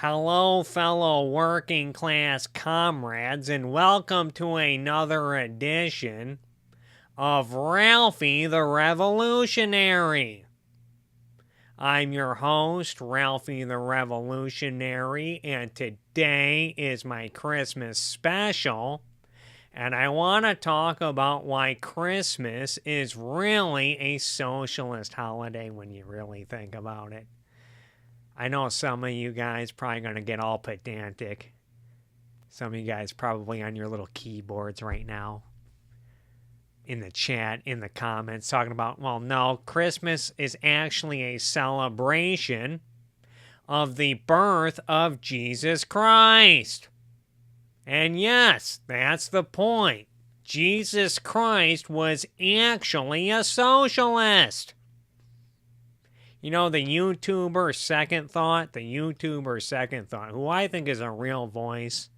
Hello, fellow working class comrades, and welcome to another edition of Ralphie the Revolutionary. I'm your host, Ralphie the Revolutionary, and today is my Christmas special. And I want to talk about why Christmas is really a socialist holiday when you really think about it. I know some of you guys probably going to get all pedantic. Some of you guys probably on your little keyboards right now. In the chat, in the comments, talking about, well, no, Christmas is actually a celebration of the birth of Jesus Christ. And yes, that's the point. Jesus Christ was actually a socialist. You know, the YouTuber Second Thought, who I think is a real voice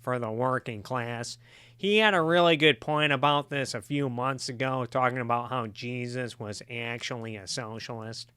for the working class, he had a really good point about this a few months ago, talking about how Jesus was actually a socialist.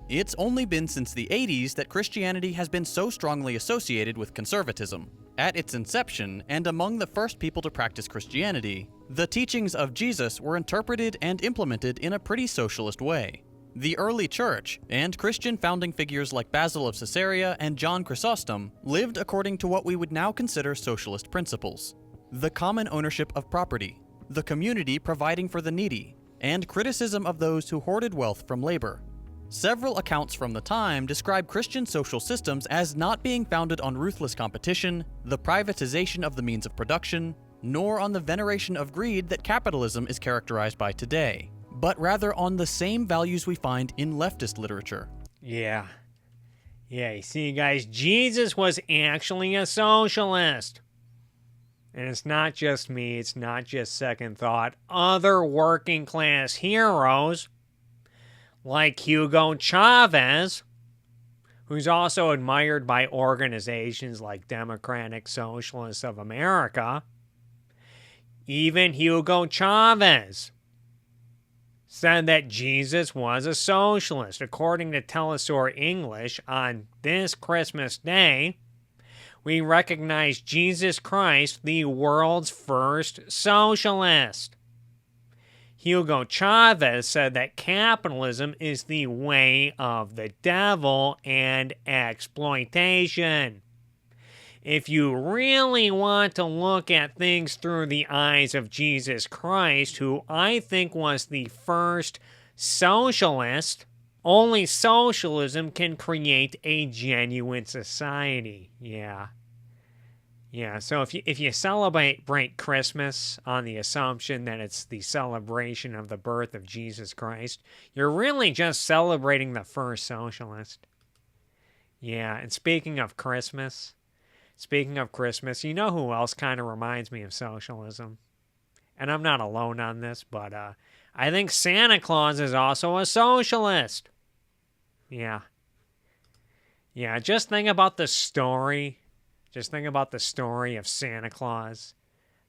It's only been since the 80s that Christianity has been so strongly associated with conservatism. At its inception, and among the first people to practice Christianity, the teachings of Jesus were interpreted and implemented in a pretty socialist way. The early church, and Christian founding figures like Basil of Caesarea and John Chrysostom, lived according to what we would now consider socialist principles. The common ownership of property, the community providing for the needy, and criticism of those who hoarded wealth from labor. Several accounts from the time describe Christian social systems as not being founded on ruthless competition, the privatization of the means of production, nor on the veneration of greed that capitalism is characterized by today, but rather on the same values we find in leftist literature. Yeah, you see, guys, Jesus was actually a socialist. And it's not just me, it's not just Second Thought. Other working class heroes, like Hugo Chavez, who's also admired by organizations like Democratic Socialists of America. Even Hugo Chavez said that Jesus was a socialist. According to Telesur English, on this Christmas Day, we recognize Jesus Christ, the world's first socialist. Hugo Chavez said that capitalism is the way of the devil and exploitation. If you really want to look at things through the eyes of Jesus Christ, who I think was the first socialist, only socialism can create a genuine society. Yeah, so if you celebrate Christmas on the assumption that it's the celebration of the birth of Jesus Christ, you're really just celebrating the first socialist. Yeah, and speaking of Christmas, you know who else kind of reminds me of socialism? And I'm not alone on this, but I think Santa Claus is also a socialist. Yeah, just think about the story. Just think about the story of Santa Claus.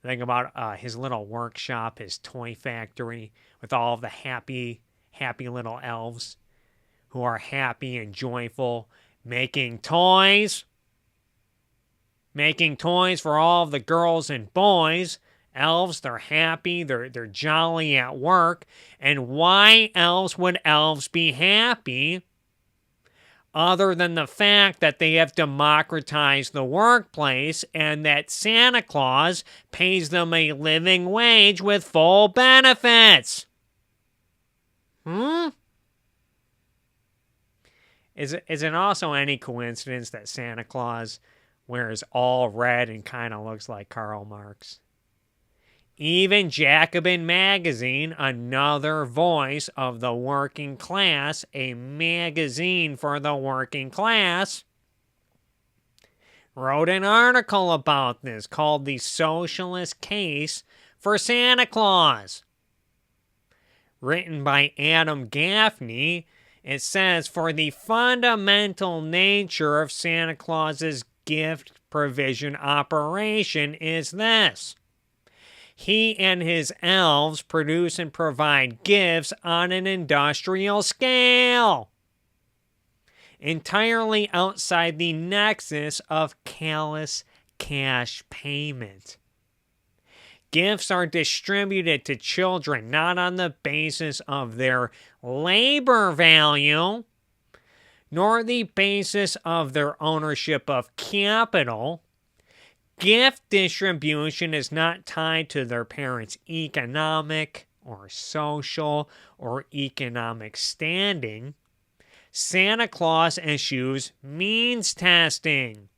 Think about his little workshop, his toy factory, with all of the happy little elves who are happy and joyful, making toys for all of the girls and boys. Elves, they're happy, they're jolly at work. And why else would elves be happy other than the fact that they have democratized the workplace and that Santa Claus pays them a living wage with full benefits? Is it also any coincidence that Santa Claus wears all red and kind of looks like Karl Marx? Even Jacobin Magazine, another voice of the working class, a magazine for the working class, wrote an article about this called The Socialist Case for Santa Claus. Written by Adam Gaffney, it says, for the fundamental nature of Santa Claus's gift provision operation is this: he and his elves produce and provide gifts on an industrial scale. entirely outside the nexus of callous cash payment. Gifts are distributed to children not on the basis of their labor value, nor the basis of their ownership of capital. Gift distribution is not tied to their parents' economic or social or economic standing. Santa Claus eschews means testing.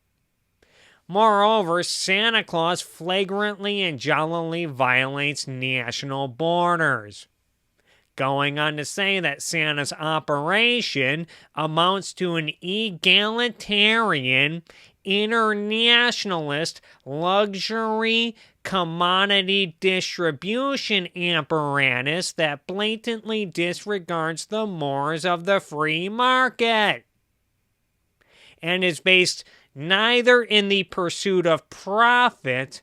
Moreover, Santa Claus flagrantly and jollily violates national borders, going on to say that Santa's operation amounts to an egalitarian, internationalist, luxury commodity distribution apparatus that blatantly disregards the mores of the free market and is based neither in the pursuit of profit,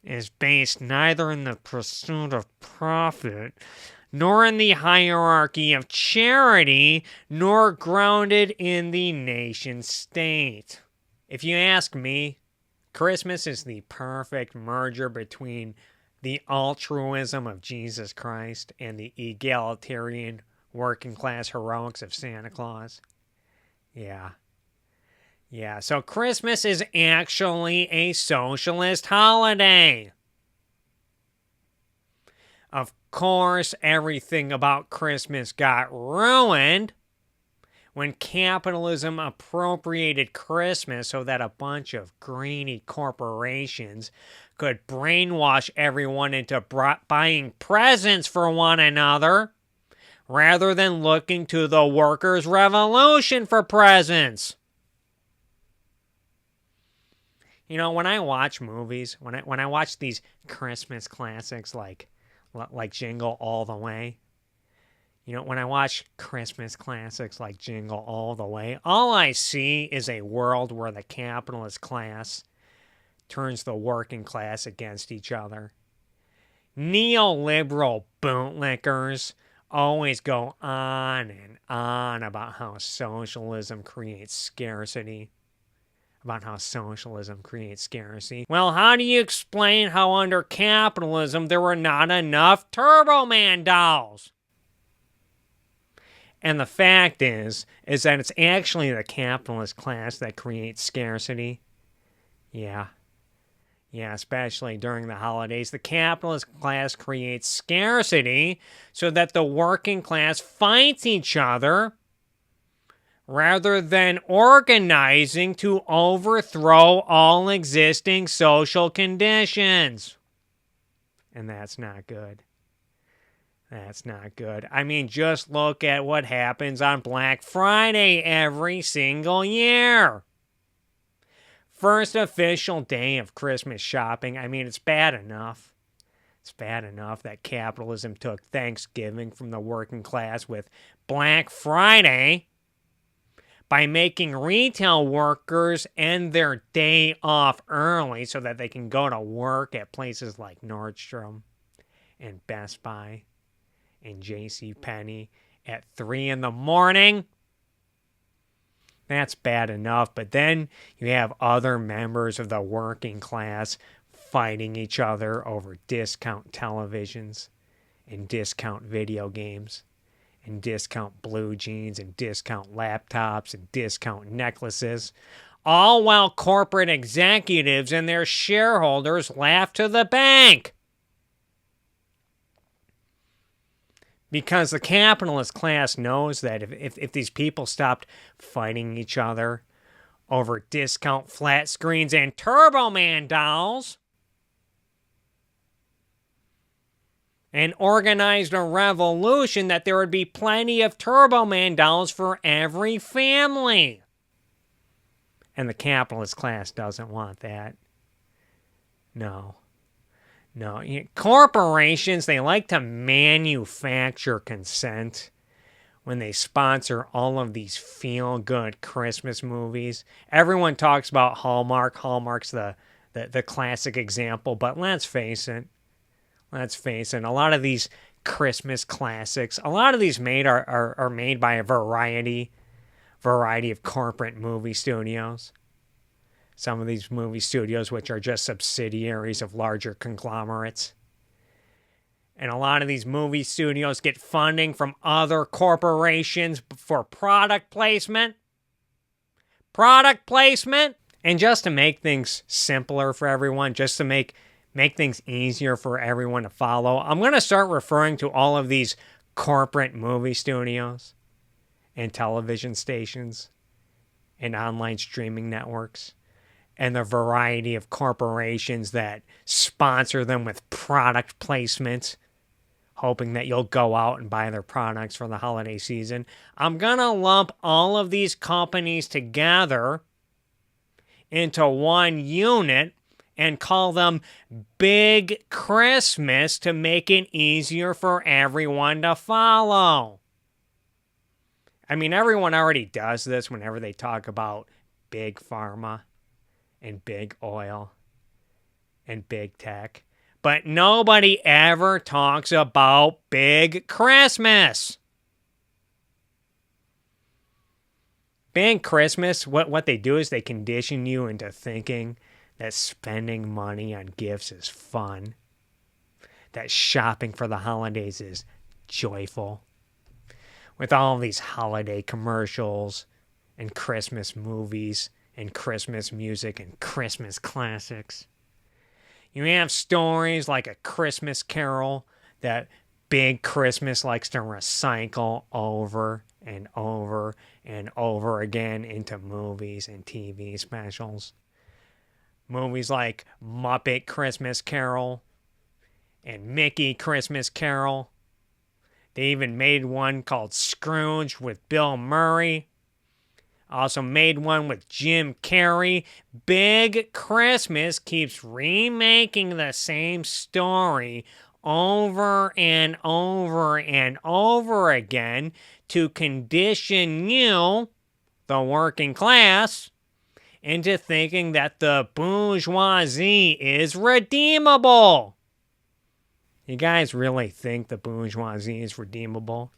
is based neither in the pursuit of profit, nor in the hierarchy of charity, nor grounded in the nation state. If you ask me, Christmas is the perfect merger between the altruism of Jesus Christ and the egalitarian working class heroics of Santa Claus. Yeah, so Christmas is actually a socialist holiday. Of course, everything about Christmas got ruined when capitalism appropriated Christmas so that a bunch of greedy corporations could brainwash everyone into buying presents for one another rather than looking to the workers' revolution for presents. You know, when I watch movies, when I watch these Christmas classics like Jingle All the Way, you know, when I watch Christmas classics like Jingle All the Way, all I see is a world where the capitalist class turns the working class against each other. Neoliberal bootlickers always go on and on about how socialism creates scarcity. Well, how do you explain how under capitalism there were not enough Turbo Man dolls? And the fact is that it's actually the capitalist class that creates scarcity. Yeah, especially during the holidays. The capitalist class creates scarcity so that the working class fights each other rather than organizing to overthrow all existing social conditions. And that's not good. I mean, just look at what happens on Black Friday every single year. First official day of Christmas shopping. I mean, it's bad enough. It's bad enough that capitalism took Thanksgiving from the working class with Black Friday by making retail workers end their day off early so that they can go to work at places like Nordstrom and Best Buy and JCPenney at 3 a.m. That's bad enough, but then you have other members of the working class fighting each other over discount televisions and discount video games and discount blue jeans and discount laptops and discount necklaces, all while corporate executives and their shareholders laugh to the bank. Because the capitalist class knows that if these people stopped fighting each other over discount flat screens and Turbo Man dolls and organized a revolution, that there would be plenty of Turbo Man dolls for every family. And the capitalist class doesn't want that. No. Corporations, they like to manufacture consent when they sponsor all of these feel-good Christmas movies. Everyone talks about Hallmark. Hallmark's the the classic example, but let's face it. A lot of these Christmas classics, a lot of these are made by a variety of corporate movie studios. Some of these movie studios, which are just subsidiaries of larger conglomerates. And a lot of these movie studios get funding from other corporations for product placement. And just to make things simpler for everyone, just to make things easier for everyone to follow, I'm going to start referring to all of these corporate movie studios and television stations and online streaming networks and the variety of corporations that sponsor them with product placement, hoping that you'll go out and buy their products for the holiday season. I'm going to lump all of these companies together into one unit and call them Big Christmas to make it easier for everyone to follow. I mean, everyone already does this whenever they talk about big pharma and big oil and big tech. But nobody ever talks about Big Christmas. Big Christmas, what they do is they condition you into thinking that spending money on gifts is fun, that shopping for the holidays is joyful. With all of these holiday commercials and Christmas movies and Christmas music and Christmas classics. You have stories like A Christmas Carol that Big Christmas likes to recycle over and over and over again into movies and TV specials. Movies like Muppet Christmas Carol and Mickey Christmas Carol. They even made one called Scrooge with Bill Murray. Also made one with Jim Carrey. Big Christmas keeps remaking the same story over and over and over again to condition you, the working class, into thinking that the bourgeoisie is redeemable. You guys really think the bourgeoisie is redeemable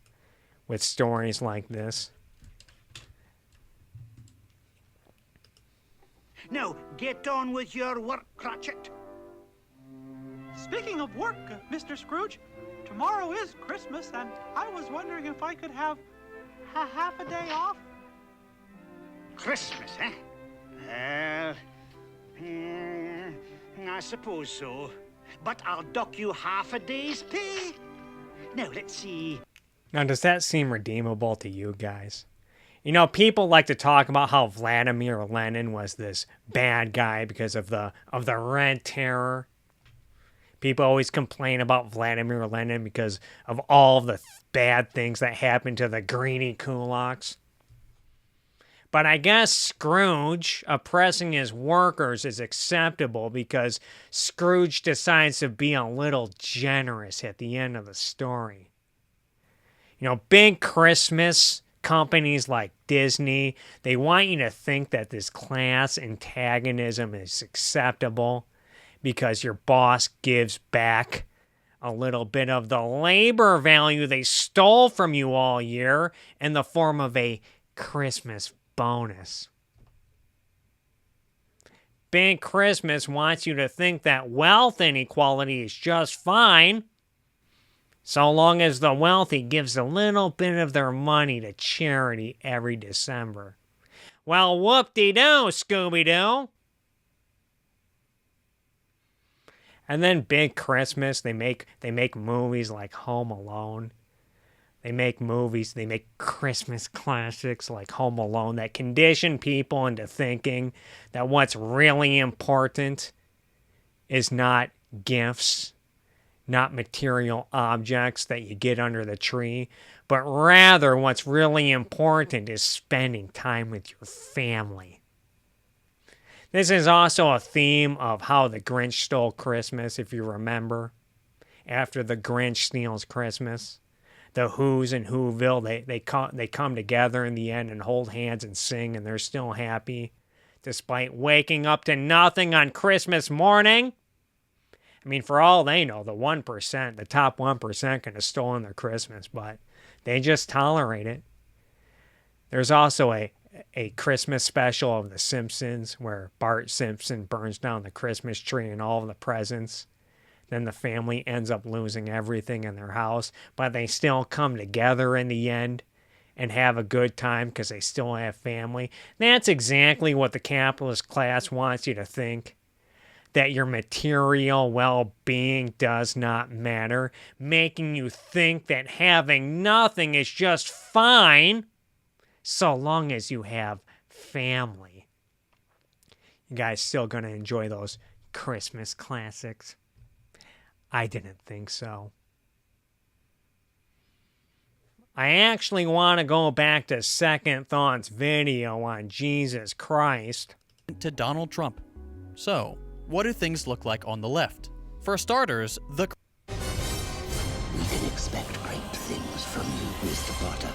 with stories like this? Now, get on with your work, Cratchit. Speaking of work, Mr. Scrooge, tomorrow is Christmas, and I was wondering if I could have half a day off. Christmas, eh? I suppose so. But I'll dock you half a day's pay. Now, let's see. Now, does that seem redeemable to you guys? You know, people like to talk about how Vladimir Lenin was this bad guy because of the Red Terror. People always complain about Vladimir Lenin because of all the bad things that happened to the greedy kulaks. But I guess Scrooge oppressing his workers is acceptable because Scrooge decides to be a little generous at the end of the story. You know, Big Christmas companies like Disney, they want you to think that this class antagonism is acceptable because your boss gives back a little bit of the labor value they stole from you all year in the form of a Christmas bonus. Big Christmas wants you to think that wealth inequality is just fine, so long as the wealthy gives a little bit of their money to charity every December. Well, whoop-de-doo, Scooby-Doo. And then Big Christmas, they make movies like Home Alone. They make Christmas classics like Home Alone that condition people into thinking that what's really important is not gifts, not material objects that you get under the tree, but rather what's really important is spending time with your family. This is also a theme of How the Grinch Stole Christmas, if you remember. After the Grinch steals Christmas, the Who's in Whoville, they come together in the end and hold hands and sing, and they're still happy despite waking up to nothing on Christmas morning. I mean, for all they know, the 1%, the top 1% could have stolen their Christmas, but they just tolerate it. There's also a Christmas special of The Simpsons where Bart Simpson burns down the Christmas tree and all of the presents. Then the family ends up losing everything in their house, but they still come together in the end and have a good time because they still have family. That's exactly what the capitalist class wants you to think. That your material well-being does not matter, making you think that having nothing is just fine so long as you have family. You guys still gonna enjoy those Christmas classics? I didn't think so. I actually want to go back to Second Thought's video on Jesus Christ. To Donald Trump. So, what do things look like on the left? For starters, the... We can expect great things from you, Mr. Potter.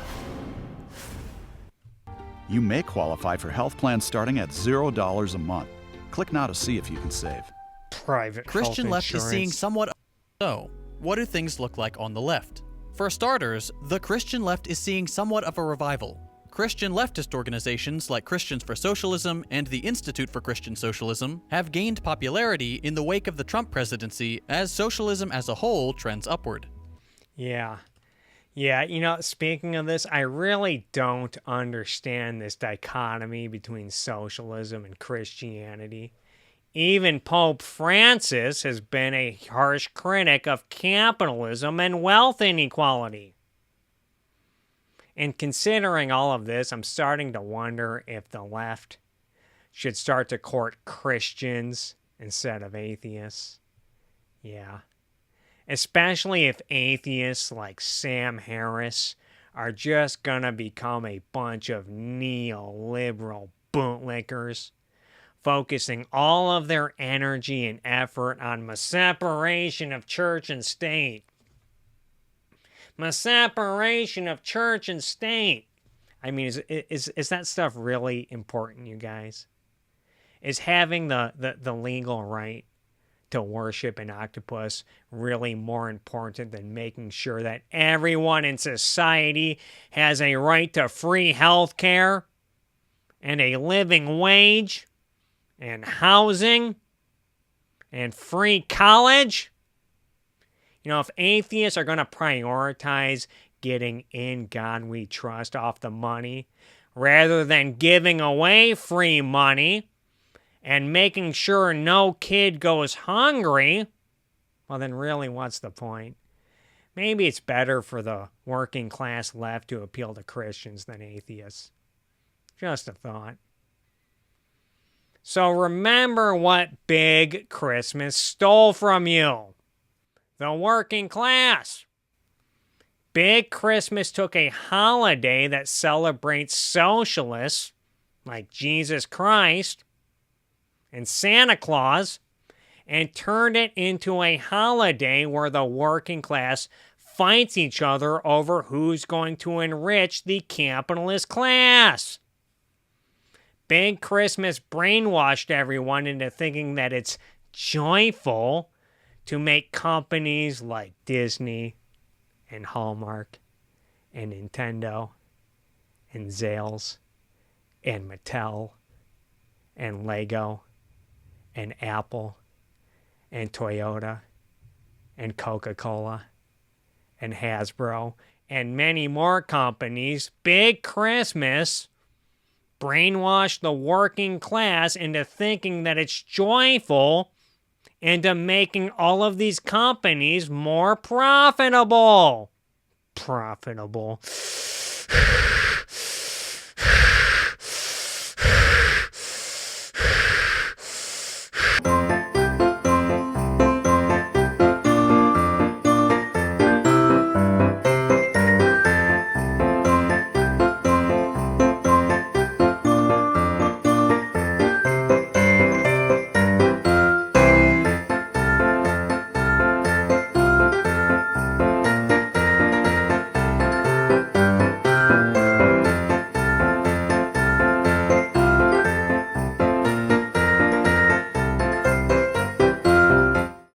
You may qualify for health plans starting at $0 a month. Click now to see if you can save. Private Christian health left is insurance. seeing somewhat... So, what do things look like on the left? For starters, the Christian left is seeing somewhat of a revival. Christian leftist organizations like Christians for Socialism and the Institute for Christian Socialism have gained popularity in the wake of the Trump presidency as socialism as a whole trends upward. Yeah. Yeah, you know, speaking of this, I really don't understand this dichotomy between socialism and Christianity. Even Pope Francis has been a harsh critic of capitalism and wealth inequality. And considering all of this, I'm starting to wonder if the left should start to court Christians instead of atheists. Yeah. Especially if atheists like Sam Harris are just gonna become a bunch of neoliberal bootlickers, focusing all of their energy and effort on the separation of church and state. The separation of church and state. I mean, is that stuff really important, you guys? Is having the legal right to worship an octopus really more important than making sure that everyone in society has a right to free health care and a living wage and housing and free college? You know, if atheists are going to prioritize getting In God We Trust off the money rather than giving away free money and making sure no kid goes hungry, well, then really what's the point? Maybe it's better for the working class left to appeal to Christians than atheists. Just a thought. So remember what Big Christmas stole from you. The working class. Big Christmas took a holiday that celebrates socialists like Jesus Christ and Santa Claus and turned it into a holiday where the working class fights each other over who's going to enrich the capitalist class. Big Christmas brainwashed everyone into thinking that it's joyful to make companies like Disney and Hallmark and Nintendo and Zales and Mattel and Lego and Apple and Toyota and Coca-Cola and Hasbro and many more companies. Big Christmas brainwashed the working class into thinking that it's joyful into making all of these companies more profitable. Profitable.